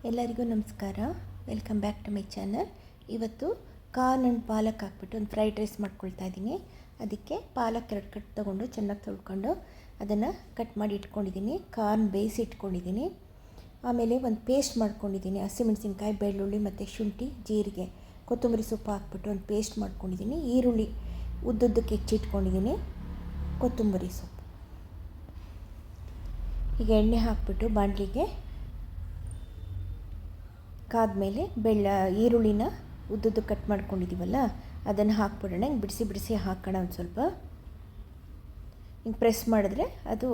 ಎಲ್ಲರಿಗೂ ನಮಸ್ಕಾರ. Welcome back to my channel. ಇವತ್ತು ಕಾರ್ನ್ ಆ್ಯಂಡ್ ಪಾಲಕ್ ಹಾಕ್ಬಿಟ್ಟು ಒಂದು ಫ್ರೈಡ್ ರೈಸ್ ಮಾಡ್ಕೊಳ್ತಾ ಇದ್ದೀನಿ. ಅದಕ್ಕೆ ಪಾಲಕ್ 2 ಕಟ್ ತೊಗೊಂಡು ಚೆನ್ನಾಗಿ ತೊಳ್ಕೊಂಡು ಅದನ್ನು ಕಟ್ ಮಾಡಿ ಇಟ್ಕೊಂಡಿದ್ದೀನಿ. ಕಾರ್ನ್ ಬೇಯಿಸಿ ಇಟ್ಕೊಂಡಿದ್ದೀನಿ. ಆಮೇಲೆ ಒಂದು ಪೇಸ್ಟ್ ಮಾಡ್ಕೊಂಡಿದ್ದೀನಿ. ಹಸಿಮೆಣಸಿನ್ಕಾಯಿ, ಬೆಳ್ಳುಳ್ಳಿ ಮತ್ತು ಶುಂಠಿ, ಜೀರಿಗೆ, ಕೊತ್ತಂಬರಿ ಸೊಪ್ಪು ಹಾಕ್ಬಿಟ್ಟು ಒಂದು ಪೇಸ್ಟ್ ಮಾಡ್ಕೊಂಡಿದ್ದೀನಿ. ಈರುಳ್ಳಿ ಉದ್ದುದ್ದಕ್ಕೆ ಹೆಚ್ಚಿಟ್ಕೊಂಡಿದ್ದೀನಿ. ಕೊತ್ತಂಬರಿ ಸೊಪ್ಪು. ಈಗ ಎಣ್ಣೆ ಹಾಕ್ಬಿಟ್ಟು ಬಾಣಲಿಗೆ ಕಾದ್ಮೇಲೆ ಈರುಳ್ಳಿನ ಉದ್ದುದ್ದು ಕಟ್ ಮಾಡ್ಕೊಂಡಿದ್ದೀವಲ್ಲ ಅದನ್ನು ಹಾಕ್ಬಿಡೋಣ. ಹಿಂಗೆ ಬಿಡಿಸಿ ಹಾಕೋಣ. ಒಂದು ಸ್ವಲ್ಪ ಹಿಂಗೆ ಪ್ರೆಸ್ ಮಾಡಿದ್ರೆ ಅದು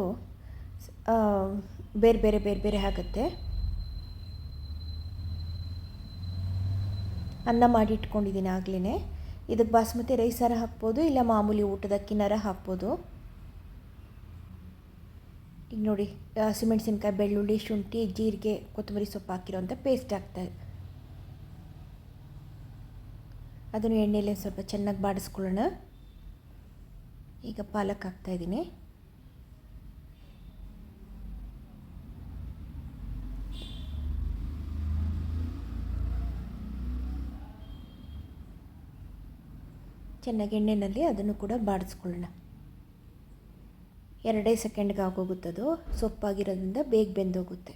ಬೇರೆ ಬೇರೆ ಆಗುತ್ತೆ. ಅನ್ನ ಮಾಡಿ ಇಟ್ಕೊಂಡಿದ್ದೀನಿ ಆಗಲೇ. ಇದಕ್ಕೆ ಬಾಸ್ಮತಿ ರೈಸಾರ ಹಾಕ್ಬೋದು, ಇಲ್ಲ ಮಾಮೂಲಿ ಊಟದ ಅಕ್ಕಿನಾರ ಹಾಕ್ಬೋದು. ಈಗ ನೋಡಿ, ಹಸಿಮೆಣಸಿನ್ಕಾಯಿ, ಬೆಳ್ಳುಳ್ಳಿ, ಶುಂಠಿ, ಜೀರಿಗೆ, ಕೊತ್ತಂಬರಿ ಸೊಪ್ಪು ಹಾಕಿರೋಂಥ ಪೇಸ್ಟ್ ಹಾಕ್ತಾಯಿದೆ. ಅದನ್ನು ಎಣ್ಣೆಯಲ್ಲಿ ಸ್ವಲ್ಪ ಚೆನ್ನಾಗಿ ಬಾಡಿಸ್ಕೊಳ್ಳೋಣ. ಈಗ ಪಾಲಕ್ ಹಾಕ್ತಾಯಿದ್ದೀನಿ. ಚೆನ್ನಾಗಿ ಎಣ್ಣೆಯಲ್ಲಿ ಅದನ್ನು ಕೂಡ ಬಾಡಿಸ್ಕೊಳ್ಳೋಣ. 2 ಸೆಕೆಂಡ್ಗೆ ಆಗೋಗುತ್ತದು. ಸೊಪ್ಪಾಗಿರೋದ್ರಿಂದ ಬೇಗ ಬೆಂದೋಗುತ್ತೆ.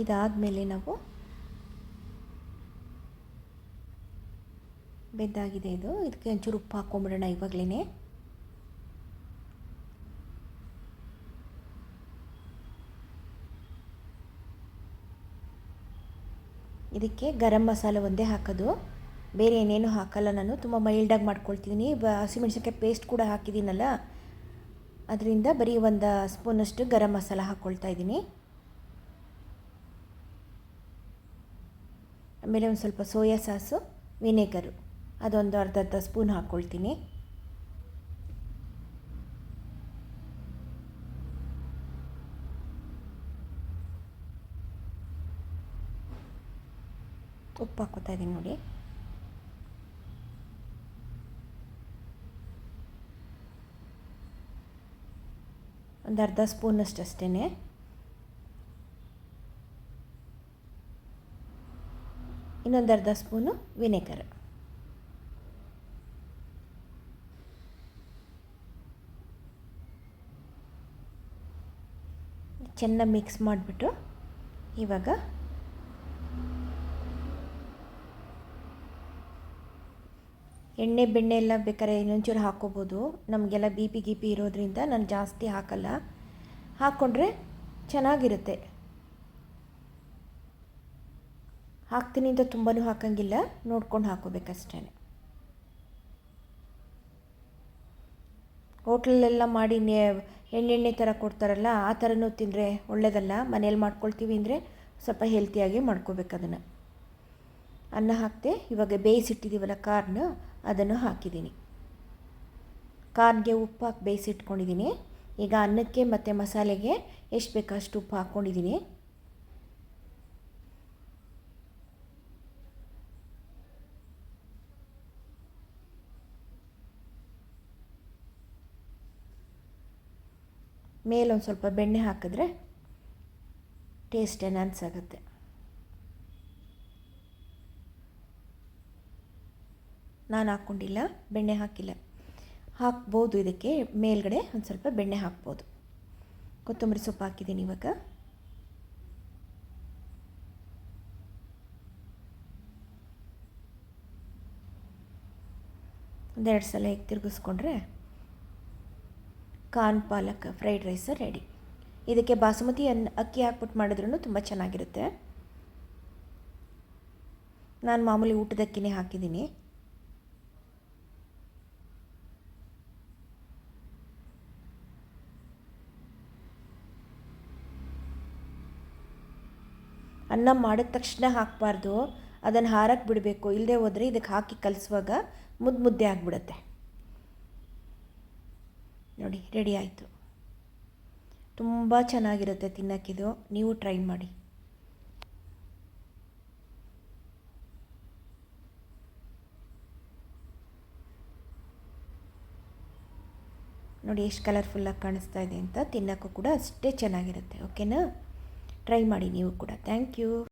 ಇದಾದಮೇಲೆ ನಾವು ಬೆಂದಾಗಿದೆ ಇದು. ಇದಕ್ಕೆ ಒಂಚೂರು ಉಪ್ಪು ಹಾಕ್ಕೊಂಬಿಡೋಣ ಇವಾಗಲೇ. ಇದಕ್ಕೆ ಗರಂ ಮಸಾಲ ಒಂದೇ ಹಾಕೋದು, ಬೇರೆ ಏನೇನು ಹಾಕಲ್ಲ. ನಾನು ತುಂಬ ಮೈಲ್ಡಾಗಿ ಮಾಡ್ಕೊಳ್ತಿದ್ದೀನಿ. ಹಸಿಮೆಣಸಿನ್ಕಾಯಿ ಪೇಸ್ಟ್ ಕೂಡ ಹಾಕಿದ್ದೀನಲ್ಲ, ಅದರಿಂದ ಬರೀ 1 ಸ್ಪೂನಷ್ಟು ಗರಂ ಮಸಾಲ ಹಾಕ್ಕೊಳ್ತಾ ಇದ್ದೀನಿ. ಆಮೇಲೆ ಒಂದು ಸ್ವಲ್ಪ ಸೋಯಾ ಸಾಸು, ವಿನೆಗರು ಅದೊಂದು ಅರ್ಧ ಸ್ಪೂನ್ ಹಾಕ್ಕೊಳ್ತೀನಿ. ಉಪ್ಪು ಹಾಕ್ಕೋತಾ ಇದ್ದೀನಿ ನೋಡಿ. ಒಂದು ಅರ್ಧ ಸ್ಪೂನಷ್ಟು ಅಷ್ಟೇ. ಇನ್ನೊಂದು ಅರ್ಧ ಸ್ಪೂನು ವಿನೆಗರ್. ಚೆನ್ನಾಗಿ ಮಿಕ್ಸ್ ಮಾಡಿಬಿಟ್ಟು ಇವಾಗ ಎಣ್ಣೆ ಬೆಣ್ಣೆ ಎಲ್ಲ ಬೇಕಾದ್ರೆ ಇನ್ನೊಂಚೂರು ಹಾಕ್ಕೋಬೋದು. ನಮಗೆಲ್ಲ ಬಿ ಪಿ ಇರೋದ್ರಿಂದ ನಾನು ಜಾಸ್ತಿ ಹಾಕಲ್ಲ. ಹಾಕ್ಕೊಂಡ್ರೆ ಚೆನ್ನಾಗಿರುತ್ತೆ. ಹಾಕ್ತೀನಿ ಅಂತ ತುಂಬಾ ಹಾಕೋಂಗಿಲ್ಲ, ನೋಡ್ಕೊಂಡು ಹಾಕ್ಕೋಬೇಕಷ್ಟೇ. ಹೋಟ್ಲಲ್ಲೆಲ್ಲ ಮಾಡಿ ಎಣ್ಣೆ ಥರ ಕೊಡ್ತಾರಲ್ಲ, ಆ ಥರನೂ ತಿಂದರೆ ಒಳ್ಳೆಯದಲ್ಲ. ಮನೇಲಿ ಮಾಡ್ಕೊಳ್ತೀವಿ ಅಂದರೆ ಸ್ವಲ್ಪ ಹೆಲ್ತಿಯಾಗಿ ಮಾಡ್ಕೋಬೇಕು ಅದನ್ನು. ಅನ್ನ ಹಾಕ್ತೆ. ಇವಾಗ ಬೇಯಿಸಿಟ್ಟಿದ್ದೀವಲ್ಲ ಕಾರ್ನ್, ಅದನ್ನು ಹಾಕಿದ್ದೀನಿ. ಕಾರ್ನ್ಗೆ ಉಪ್ಪು ಹಾಕಿ ಬೇಯಿಸಿಟ್ಕೊಂಡಿದ್ದೀನಿ. ಈಗ ಅನ್ನಕ್ಕೆ ಮತ್ತು ಮಸಾಲೆಗೆ ಎಷ್ಟು ಬೇಕೋ ಅಷ್ಟು ಉಪ್ಪು ಹಾಕ್ಕೊಂಡಿದ್ದೀನಿ. ಮೇಲೊಂದು ಸ್ವಲ್ಪ ಬೆಣ್ಣೆ ಹಾಕಿದ್ರೆ ಟೇಸ್ಟ್ ಎನ್ಹಾನ್ಸ್ ಆಗುತ್ತೆ. ನಾನು ಹಾಕ್ಕೊಂಡಿಲ್ಲ, ಬೆಣ್ಣೆ ಹಾಕಿಲ್ಲ. ಹಾಕ್ಬೋದು, ಇದಕ್ಕೆ ಮೇಲ್ಗಡೆ ಒಂದು ಸ್ವಲ್ಪ ಬೆಣ್ಣೆ ಹಾಕ್ಬೋದು. ಕೊತ್ತಂಬರಿ ಸೊಪ್ಪು ಹಾಕಿದ್ದೀನಿ. ಇವಾಗ ಒಂದೆರಡು ಸಲ ಹೇಗೆ ತಿರುಗಿಸ್ಕೊಂಡ್ರೆ ಕಾರ್ನ್ ಪಾಲಕ್ ಫ್ರೈಡ್ ರೈಸ್ ರೆಡಿ. ಇದಕ್ಕೆ ಬಾಸುಮತಿ ಅಕ್ಕಿ ಹಾಕ್ಬಿಟ್ಟು ಮಾಡಿದ್ರೂ ತುಂಬ ಚೆನ್ನಾಗಿರುತ್ತೆ. ನಾನು ಮಾಮೂಲಿ ಊಟದ ಅಕ್ಕಿನೇ ಹಾಕಿದ್ದೀನಿ. ಅನ್ನ ಮಾಡಿದ ತಕ್ಷಣ ಹಾಕಬಾರ್ದು, ಅದನ್ನು ಹಾರಕ್ಕೆ ಬಿಡಬೇಕು. ಇಲ್ಲದೆ ಹೋದರೆ ಇದಕ್ಕೆ ಹಾಕಿ ಕಲಿಸುವಾಗ ಮುದ್ದೆ ಆಗಿಬಿಡುತ್ತೆ. ನೋಡಿ, ರೆಡಿ ಆಯಿತು. ತುಂಬ ಚೆನ್ನಾಗಿರುತ್ತೆ ತಿನ್ನೋಕ್ಕಿದು. ನೀವು ಟ್ರೈ ಮಾಡಿ. ನೋಡಿ ಎಷ್ಟು ಕಲರ್ಫುಲ್ಲಾಗಿ ಕಾಣಿಸ್ತಾ ಇದೆ ಅಂತ. ತಿನ್ನೋಕ್ಕೂ ಕೂಡ ಅಷ್ಟೇ ಚೆನ್ನಾಗಿರುತ್ತೆ. ಓಕೆನಾ? ಟ್ರೈ ಮಾಡಿ ನೀವು ಕೂಡ. Thank you.